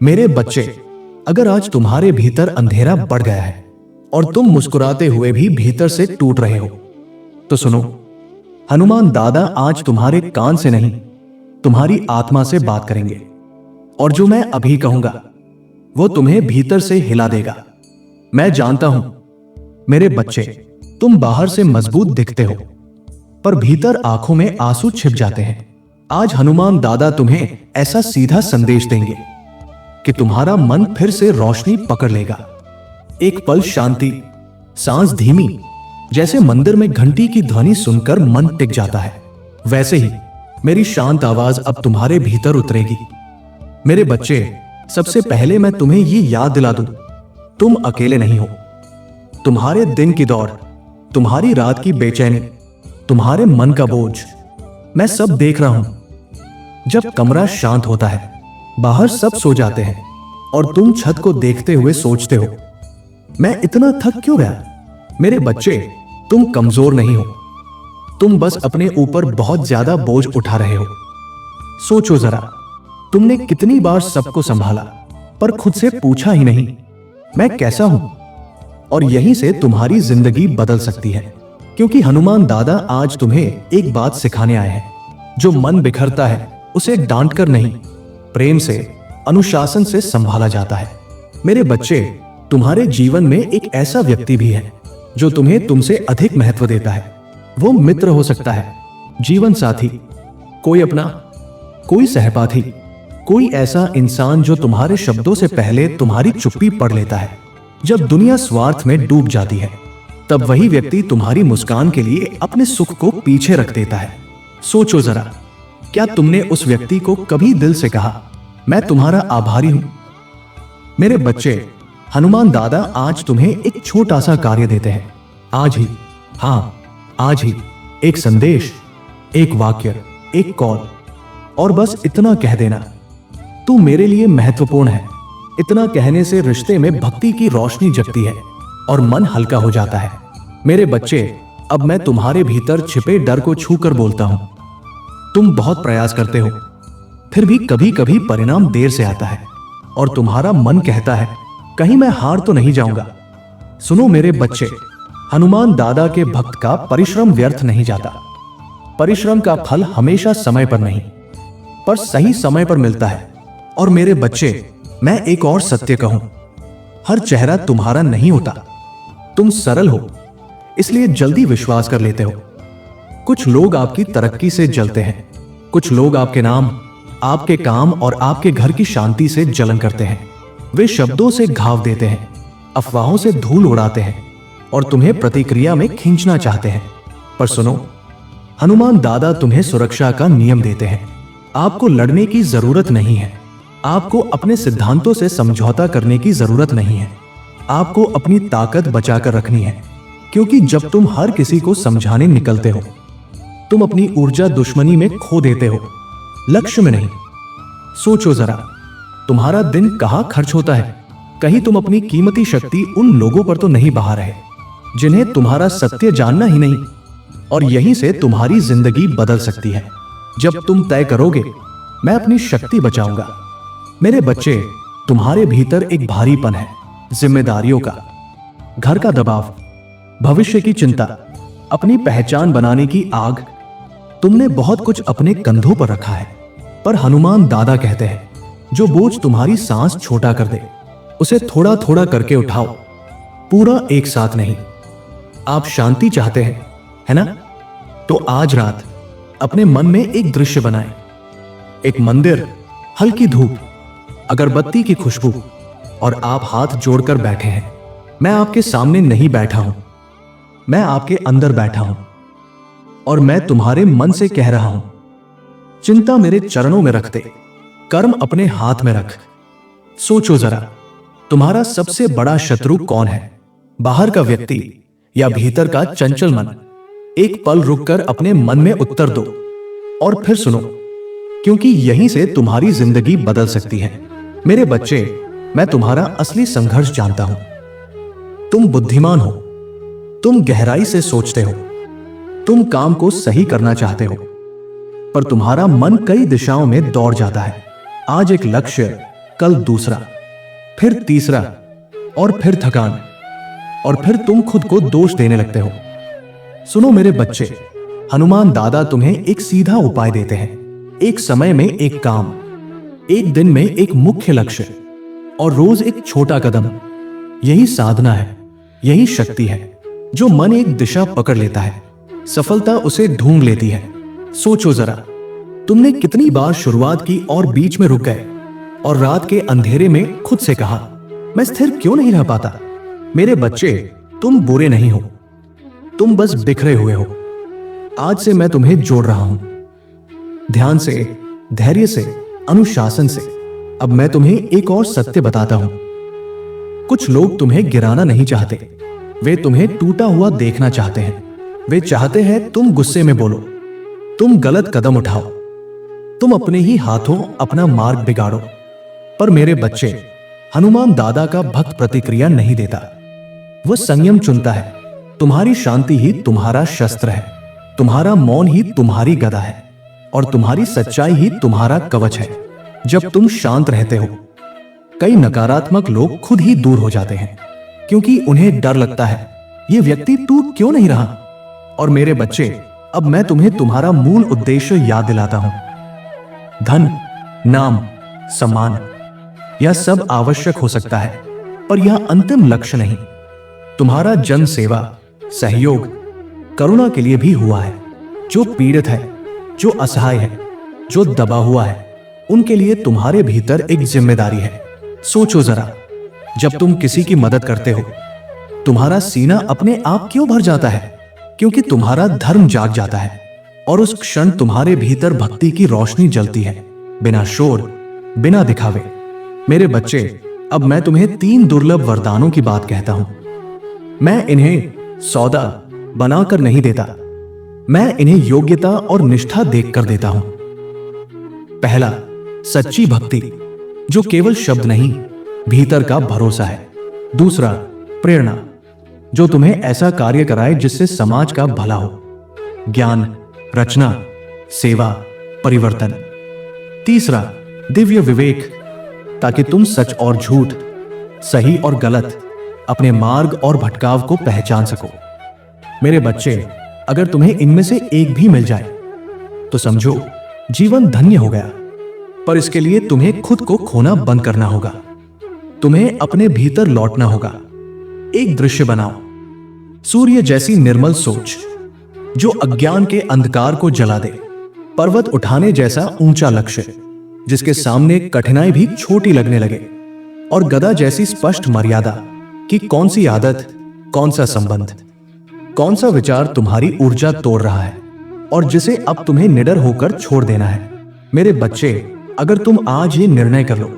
मेरे बच्चे, अगर आज तुम्हारे भीतर अंधेरा बढ़ गया है और तुम मुस्कुराते हुए भी भीतर से टूट रहे हो, तो सुनो, हनुमान दादा आज तुम्हारे कान से नहीं, तुम्हारी आत्मा से बात करेंगे। और जो मैं अभी कहूंगा वो तुम्हें भीतर से हिला देगा। मैं जानता हूं मेरे बच्चे, तुम बाहर से मजबूत दिखते हो पर भीतर आंखों में आंसू छिप जाते हैं। आज हनुमान दादा तुम्हें ऐसा सीधा संदेश देंगे कि तुम्हारा मन फिर से रोशनी पकड़ लेगा। एक पल शांति, सांस धीमी, जैसे मंदिर में घंटी की ध्वनि सुनकर मन टिक जाता है, वैसे ही मेरी शांत आवाज अब तुम्हारे भीतर उतरेगी। मेरे बच्चे, सबसे पहले मैं तुम्हें ये याद दिला दूं, तुम अकेले नहीं हो। तुम्हारे दिन की दौड़, तुम्हारी रात की बेचैनी, तुम्हारे मन का बोझ मैं सब देख रहा हूं। जब कमरा शांत होता है, बाहर सब सो जाते हैं और तुम छत को देखते हुए सोचते हो, मैं इतना थक क्यों गया। मेरे बच्चे, तुम कमजोर नहीं हो, तुम बस अपने ऊपर बहुत ज्यादा बोझ उठा रहे हो। सोचो जरा, तुमने कितनी बार सबको संभाला पर खुद से पूछा ही नहीं, मैं कैसा हूं। और यहीं से तुम्हारी जिंदगी बदल सकती है, क्योंकि हनुमान दादा आज तुम्हें एक बात सिखाने आए हैं। जो मन बिखरता है उसे डांट कर नहीं, प्रेम से, अनुशासन से संभाला जाता है। मेरे बच्चे, तुम्हारे जीवन में एक ऐसा व्यक्ति भी है जो तुम्हें तुमसे अधिक महत्व देता है। वो मित्र हो सकता है, जीवन साथी, कोई अपना, कोई सहपाठी, कोई ऐसा इंसान जो तुम्हारे शब्दों से पहले तुम्हारी चुप्पी पढ़ लेता है। जब दुनिया स्वार्थ में डूब जाती है, तब वही व्यक्ति तुम्हारी मुस्कान के लिए अपने सुख को पीछे रख देता है। सोचो जरा, क्या तुमने उस व्यक्ति को कभी दिल से कहा, मैं तुम्हारा आभारी हूं। मेरे बच्चे, हनुमान दादा आज तुम्हें एक छोटा सा कार्य देते हैं। आज ही, हाँ आज ही, एक संदेश, एक वाक्य, एक कॉल, और बस इतना कह देना, तू मेरे लिए महत्वपूर्ण है। इतना कहने से रिश्ते में भक्ति की रोशनी जगती है और मन हल्का हो जाता है। मेरे बच्चे, अब मैं तुम्हारे भीतर छिपे डर को छू कर बोलता हूं। तुम बहुत प्रयास करते हो, फिर भी कभी कभी परिणाम देर से आता है और तुम्हारा मन कहता है, कहीं मैं हार तो नहीं जाऊंगा। सुनो मेरे बच्चे, हनुमान दादा के भक्त का परिश्रम व्यर्थ नहीं जाता। परिश्रम का फल हमेशा समय पर नहीं, पर सही समय पर मिलता है। और मेरे बच्चे, मैं एक और सत्य कहूं, हर चेहरा तुम्हारा नहीं होता। तुम सरल हो, इसलिए जल्दी विश्वास कर लेते हो। कुछ लोग आपकी तरक्की से जलते हैं, कुछ लोग आपके नाम, आपके काम और आपके घर की शांति से जलन करते हैं। वे शब्दों से घाव देते हैं, अफवाहों से धूल उड़ाते हैं और तुम्हें प्रतिक्रिया में खींचना चाहते हैं। पर सुनो, हनुमान दादा तुम्हें सुरक्षा का नियम देते हैं। आपको लड़ने की जरूरत नहीं है, आपको अपने सिद्धांतों से समझौता करने की जरूरत नहीं है। आपको अपनी ताकत बचाकर रखनी है, क्योंकि जब तुम हर किसी को समझाने निकलते हो, तुम अपनी ऊर्जा दुश्मनी में खो देते हो, लक्ष्य में नहीं। सोचो जरा, तुम्हारा दिन कहां खर्च होता है। कहीं तुम अपनी कीमती शक्ति उन लोगों पर तो नहीं बहा रहे जिन्हें तुम्हारा सत्य जानना ही नहीं। और यहीं से तुम्हारी जिंदगी बदल सकती है, जब तुम तय करोगे, मैं अपनी शक्ति बचाऊंगा। मेरे बच्चे, तुम्हारे भीतर एक भारीपन है, जिम्मेदारियों का, घर का दबाव, भविष्य की चिंता, अपनी पहचान बनाने की आग। तुमने बहुत कुछ अपने कंधों पर रखा है, पर हनुमान दादा कहते हैं, जो बोझ तुम्हारी सांस छोटा कर दे, उसे थोड़ा थोड़ा करके उठाओ, पूरा एक साथ नहीं। आप शांति चाहते हैं, है ना? तो आज रात अपने मन में एक दृश्य बनाएं। एक मंदिर, हल्की धूप, अगरबत्ती की खुशबू, और आप हाथ जोड़कर बैठे हैं। मैं आपके सामने नहीं बैठा हूं, मैं आपके अंदर बैठा हूं और मैं तुम्हारे मन से कह रहा हूं, चिंता मेरे चरणों में रख दे, कर्म अपने हाथ में रख। सोचो जरा, तुम्हारा सबसे बड़ा शत्रु कौन है? बाहर का व्यक्ति या भीतर का चंचल मन? एक पल रुककर अपने मन में उत्तर दो और फिर सुनो, क्योंकि यहीं से तुम्हारी जिंदगी बदल सकती है। मेरे बच्चे, मैं तुम्हारा असली संघर्ष जानता हूं। तुम बुद्धिमान हो, तुम गहराई से सोचते हो, तुम काम को सही करना चाहते हो, पर तुम्हारा मन कई दिशाओं में दौड़ जाता है। आज एक लक्ष्य, कल दूसरा, फिर तीसरा, और फिर थकान, और फिर तुम खुद को दोष देने लगते हो। सुनो मेरे बच्चे, हनुमान दादा तुम्हें एक सीधा उपाय देते हैं। एक समय में एक काम, एक दिन में एक मुख्य लक्ष्य, और रोज एक छोटा कदम। यही साधना है, यही शक्ति है। जो मन एक दिशा पकड़ लेता है, सफलता उसे ढूंढ लेती है। सोचो जरा, तुमने कितनी बार शुरुआत की और बीच में रुक गए, और रात के अंधेरे में खुद से कहा, मैं स्थिर क्यों नहीं रह पाता। मेरे बच्चे, तुम बुरे नहीं हो, तुम बस बिखरे हुए हो। आज से मैं तुम्हें जोड़ रहा हूं, ध्यान से, धैर्य से, अनुशासन से। अब मैं तुम्हें एक और सत्य बताता हूं। कुछ लोग तुम्हें गिराना नहीं चाहते, वे तुम्हें टूटा हुआ देखना चाहते हैं। वे चाहते हैं तुम गुस्से में बोलो, तुम गलत कदम उठाओ, तुम अपने ही हाथों अपना मार्ग बिगाड़ो। पर मेरे बच्चे, हनुमान दादा का भक्त प्रतिक्रिया नहीं देता। वह संयम चुनता है। तुम्हारी शांति ही तुम्हारा शस्त्र है, तुम्हारा मौन ही तुम्हारी गदा है, और तुम्हारी सच्चाई ही तुम्हारा कवच है। जब तुम शांत रहते हो, कई नकारात्मक लोग खुद ही दूर हो जाते हैं, क्योंकि उन्हें डर लगता है, ये व्यक्ति टूट क्यों नहीं रहा। और मेरे बच्चे, अब मैं तुम्हें तुम्हारा मूल उद्देश्य याद दिलाता हूं। धन, नाम, सम्मान, यह सब आवश्यक हो सकता है, पर यह अंतिम लक्ष्य नहीं। तुम्हारा जन सेवा, सहयोग, करुणा के लिए भी हुआ है। जो पीड़ित है, जो असहाय है, जो दबा हुआ है, उनके लिए तुम्हारे भीतर एक जिम्मेदारी है। सोचो जरा, जब तुम किसी की मदद करते हो, तुम्हारा सीना अपने आप क्यों भर जाता है? क्योंकि तुम्हारा धर्म जाग जाता है, और उस क्षण तुम्हारे भीतर भक्ति की रोशनी जलती है, बिना शोर, बिना दिखावे। मेरे बच्चे, अब मैं तुम्हें 3 दुर्लभ वरदानों की बात कहता हूं। मैं इन्हें सौदा बनाकर नहीं देता, मैं इन्हें योग्यता और निष्ठा देखकर देता हूं। पहला, सच्ची भक्ति, जो केवल शब्द नहीं, भीतर का भरोसा है। दूसरा, प्रेरणा, जो तुम्हें ऐसा कार्य कराए जिससे समाज का भला हो। ज्ञान, रचना, सेवा, परिवर्तन। तीसरा, दिव्य विवेक, ताकि तुम सच और झूठ, सही और गलत, अपने मार्ग और भटकाव को पहचान सको। मेरे बच्चे, अगर तुम्हें इनमें से एक भी मिल जाए तो समझो जीवन धन्य हो गया। पर इसके लिए तुम्हें खुद को खोना बंद करना होगा। तुम्हें अपने भीतर लौटना होगा। एक दृश्य बनाओ, सूर्य जैसी निर्मल सोच, जो अज्ञान के अंधकार को जला दे। पर्वत उठाने जैसा ऊंचा लक्ष्य, जिसके सामने कठिनाई भी छोटी लगने लगे। और गदा जैसी स्पष्ट मर्यादा कि कौन सी आदत, कौन सा संबंध, कौन सा विचार तुम्हारी ऊर्जा तोड़ रहा है, और जिसे अब तुम्हें निडर होकर छोड़ देना है। मेरे बच्चे, अगर तुम आज ये निर्णय कर लो,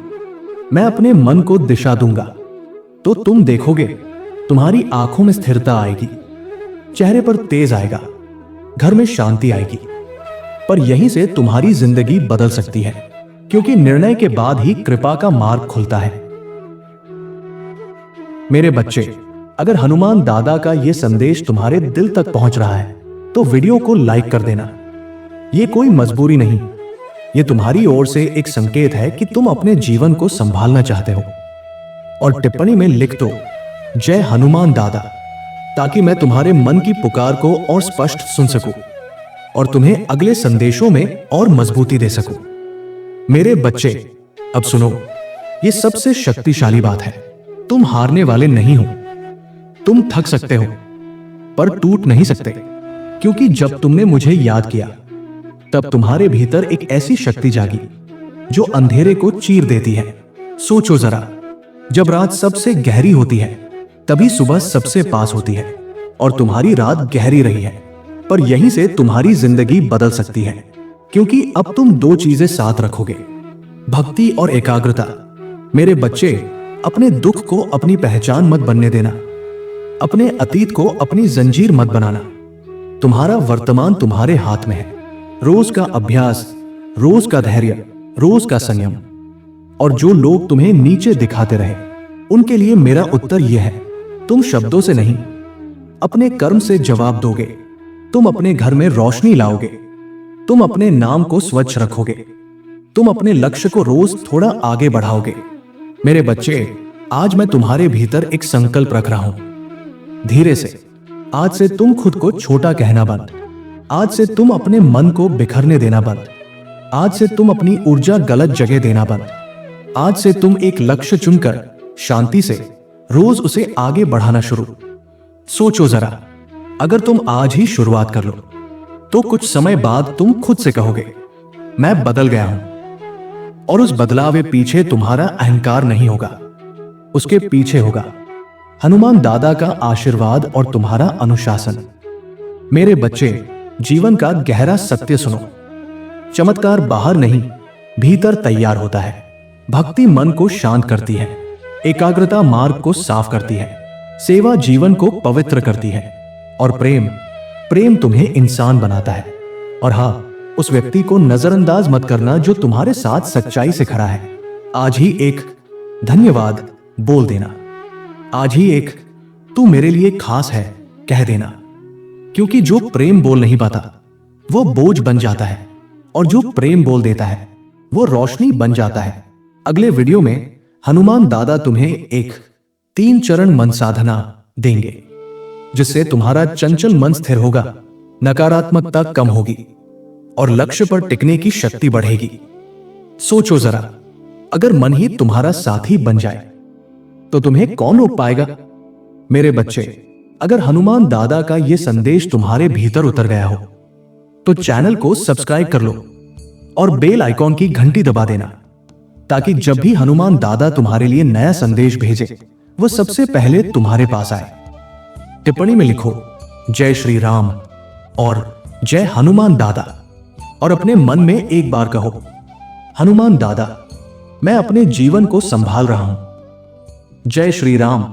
मैं अपने मन को दिशा दूंगा, तो तुम देखोगे तुम्हारी आंखों में स्थिरता आएगी, चेहरे पर तेज आएगा, घर में शांति आएगी। पर यहीं से तुम्हारी जिंदगी बदल सकती है, क्योंकि निर्णय के बाद ही कृपा का मार्ग खुलता है। मेरे बच्चे, अगर हनुमान दादा का यह संदेश तुम्हारे दिल तक पहुंच रहा है तो वीडियो को लाइक कर देना। यह कोई मजबूरी नहीं, यह तुम्हारी ओर से एक संकेत है कि तुम अपने जीवन को संभालना चाहते हो। और टिप्पणी में लिख दो, जय हनुमान दादा, ताकि मैं तुम्हारे मन की पुकार को और स्पष्ट सुन सकूं और तुम्हें अगले संदेशों में और मजबूती दे सकूं। मेरे बच्चे, अब सुनो, यह सबसे शक्तिशाली बात है। तुम हारने वाले नहीं हो। तुम थक सकते हो, पर टूट नहीं सकते, क्योंकि जब तुमने मुझे याद किया, तब तुम्हारे भीतर एक ऐसी शक्ति जागी जो अंधेरे को चीर देती है। सोचो जरा, जब रात सबसे गहरी होती है, तभी सुबह सबसे पास होती है, और तुम्हारी रात गहरी रही है। पर यहीं से तुम्हारी जिंदगी बदल सकती है, क्योंकि अब तुम 2 चीजें साथ रखोगे, भक्ति और एकाग्रता। मेरे बच्चे, अपने दुख को अपनी पहचान मत बनने देना, अपने अतीत को अपनी जंजीर मत बनाना। तुम्हारा वर्तमान तुम्हारे हाथ में है। रोज का अभ्यास, रोज का धैर्य, रोज का संयम। और जो लोग तुम्हें नीचे दिखाते रहे, उनके लिए मेरा उत्तर यह है, तुम शब्दों से नहीं, अपने कर्म से जवाब दोगे। तुम अपने घर में रोशनी लाओगे, तुम अपने नाम को स्वच्छ रखोगे, तुम अपने लक्ष्य को रोज थोड़ा आगे बढ़ाओगे। मेरे बच्चे, आज मैं तुम्हारे भीतर एक संकल्प रख रहा हूं। धीरे से, आज से तुम खुद को छोटा कहना बंद। आज से तुम अपने मन को बिखरने देना बंद। आज से तुम अपनी ऊर्जा गलत जगह देना बंद। आज से तुम एक लक्ष्य चुनकर शांति से रोज उसे आगे बढ़ाना शुरू। सोचो जरा, अगर तुम आज ही शुरुआत कर लो तो कुछ समय बाद तुम खुद से कहोगे, मैं बदल गया हूं। और उस बदलाव के पीछे तुम्हारा अहंकार नहीं होगा, उसके पीछे होगा हनुमान दादा का आशीर्वाद और तुम्हारा अनुशासन। मेरे बच्चे, जीवन का गहरा सत्य सुनो। चमत्कार बाहर नहीं, भीतर तैयार होता है। भक्ति मन को शांत करती है, एकाग्रता मार्ग को साफ करती है, सेवा जीवन को पवित्र करती है, और प्रेम प्रेम तुम्हें इंसान बनाता है। और हां, उस व्यक्ति को नजरअंदाज मत करना जो तुम्हारे साथ सच्चाई से खड़ा है। आज ही एक धन्यवाद बोल देना। आज ही एक तू मेरे लिए खास है कह देना। क्योंकि जो प्रेम बोल नहीं पाता वो बोझ बन जाता है, और जो प्रेम बोल देता है वो रोशनी बन जाता है। अगले वीडियो में हनुमान दादा तुम्हें एक 3 चरण मन साधना देंगे, जिससे तुम्हारा चंचल मन स्थिर होगा, नकारात्मकता कम होगी और लक्ष्य पर टिकने की शक्ति बढ़ेगी। सोचो जरा, अगर मन ही तुम्हारा साथी बन जाए तो तुम्हें कौन रोक पाएगा? मेरे बच्चे, अगर हनुमान दादा का यह संदेश तुम्हारे भीतर उतर गया हो तो चैनल को सब्सक्राइब कर लो और बेल आइकॉन की घंटी दबा देना, ताकि जब भी हनुमान दादा तुम्हारे लिए नया संदेश भेजे वो सबसे पहले तुम्हारे पास आए। टिप्पणी में लिखो जय श्री राम और जय हनुमान दादा, और अपने मन में एक बार कहो, हनुमान दादा, मैं अपने जीवन को संभाल रहा हूं। जय श्री राम।